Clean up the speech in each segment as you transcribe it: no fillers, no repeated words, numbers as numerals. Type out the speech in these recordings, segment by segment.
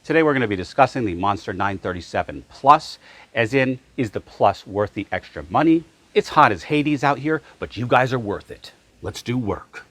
Today we're going to be discussing the Monster 937 Plus, as in, is the Plus worth the extra money? It's hot as Hades out here, but you guys are worth it. Let's do work.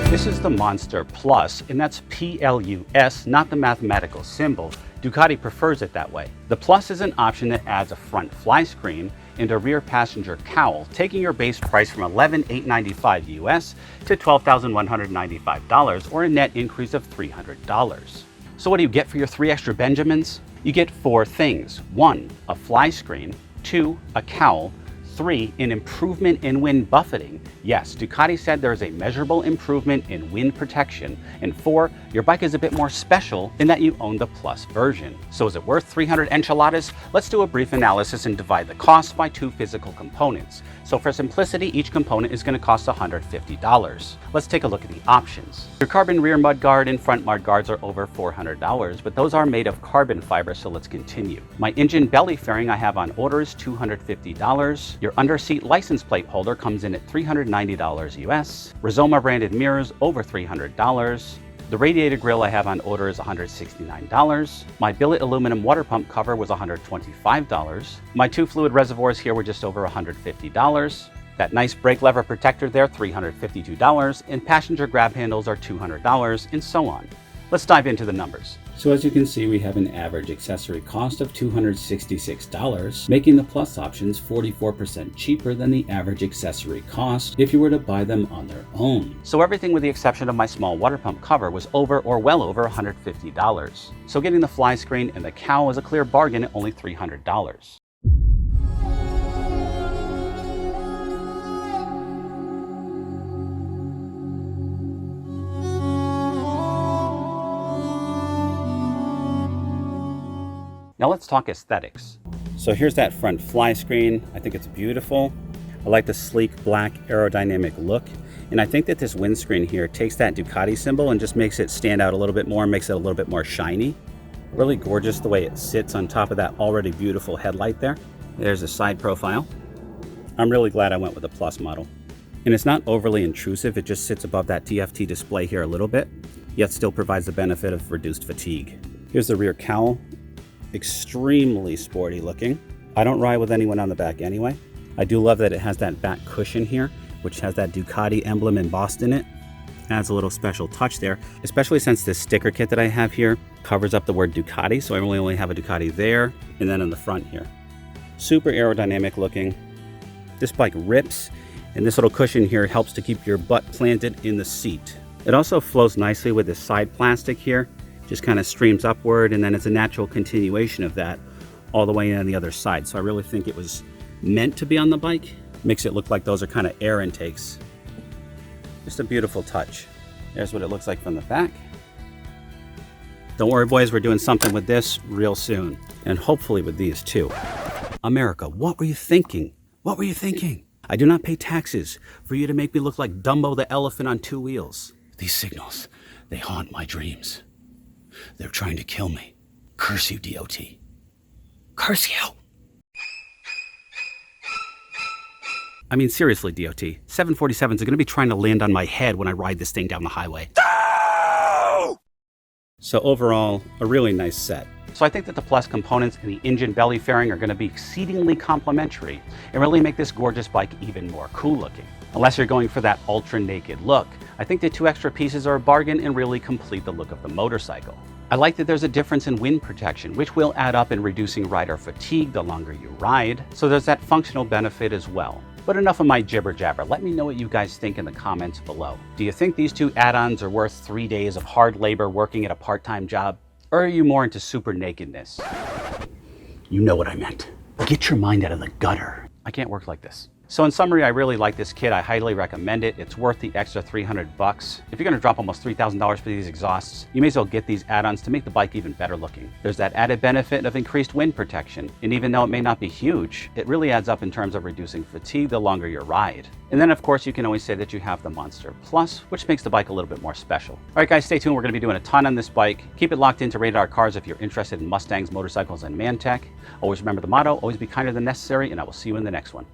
This is the Monster Plus, and that's P-L-U-S, not the mathematical symbol. Ducati prefers it that way. The Plus is an option that adds a front fly screen and a rear passenger cowl, taking your base price from $11,895 US to $12,195, or a net increase of $300. So what do you get for your 3 extra Benjamins? You get 4 things. 1, a fly screen. 2, a cowl. 3, an improvement in wind buffeting. Yes, Ducati said there is a measurable improvement in wind protection. And 4, your bike is a bit more special in that you own the Plus version. So is it worth 300 enchiladas? Let's do a brief analysis and divide the cost by 2 physical components. So for simplicity, each component is going to cost $150. Let's take a look at the options. Your carbon rear mudguard and front mudguards are over $400, but those are made of carbon fiber, so let's continue. My engine belly fairing I have on order is $250. Your underseat license plate holder comes in at $390 US. Rizoma branded mirrors over $300. The radiator grille I have on order is $169. My billet aluminum water pump cover was $125. My 2 fluid reservoirs here were just over $150. That nice brake lever protector there, $352. And passenger grab handles are $200, and so on. Let's dive into the numbers. So as you can see, we have an average accessory cost of $266, making the Plus options 44% cheaper than the average accessory cost if you were to buy them on their own. So everything with the exception of my small water pump cover was over or well over $150. So getting the fly screen and the cowl is a clear bargain at only $300. Now let's talk aesthetics. So here's that front fly screen. I think it's beautiful. I like the sleek black aerodynamic look. And I think that this windscreen here takes that Ducati symbol and just makes it stand out a little bit more, makes it a little bit more shiny. Really gorgeous the way it sits on top of that already beautiful headlight there. There's a side profile. I'm really glad I went with the Plus model. And it's not overly intrusive, it just sits above that TFT display here a little bit, yet still provides the benefit of reduced fatigue. Here's the rear cowl. Extremely sporty looking. I don't ride with anyone on the back anyway. I do love that it has that back cushion here, which has that Ducati emblem embossed in it. Adds a little special touch there, especially since this sticker kit that I have here covers up the word Ducati, so I only have a Ducati there and then in the front here. Super aerodynamic looking. This bike rips, and this little cushion here helps to keep your butt planted in the seat. It also flows nicely with this side plastic here. Just kind of streams upward, and then it's a natural continuation of that all the way in on the other side. So I really think it was meant to be on the bike. Makes it look like those are kind of air intakes. Just a beautiful touch. There's what it looks like from the back. Don't worry, boys, we're doing something with this real soon, and hopefully with these too. America, what were you thinking? What were you thinking? I do not pay taxes for you to make me look like Dumbo the elephant on 2 wheels. These signals, they haunt my dreams. They're trying to kill me. Curse you, DOT. Curse you! I mean, seriously, DOT. 747s are going to be trying to land on my head when I ride this thing down the highway. No! So overall, a really nice set. So I think that the Plus components and the engine belly fairing are going to be exceedingly complementary and really make this gorgeous bike even more cool looking. Unless you're going for that ultra naked look, I think the 2 extra pieces are a bargain and really complete the look of the motorcycle. I like that there's a difference in wind protection, which will add up in reducing rider fatigue the longer you ride, so there's that functional benefit as well. But enough of my jibber jabber. Let me know what you guys think in the comments below. Do you think these 2 add-ons are worth 3 days of hard labor working at a part-time job? Or are you more into super nakedness? You know what I meant. Get your mind out of the gutter. I can't work like this. So in summary, I really like this kit. I highly recommend it. It's worth the extra $300. If you're gonna drop almost $3,000 for these exhausts, you may as well get these add-ons to make the bike even better looking. There's that added benefit of increased wind protection. And even though it may not be huge, it really adds up in terms of reducing fatigue the longer you ride. And then of course, you can always say that you have the Monster Plus, which makes the bike a little bit more special. All right guys, stay tuned. We're gonna be doing a ton on this bike. Keep it locked into Radar Cars if you're interested in Mustangs, motorcycles, and man tech. Always remember the motto, always be kinder than necessary, and I will see you in the next one.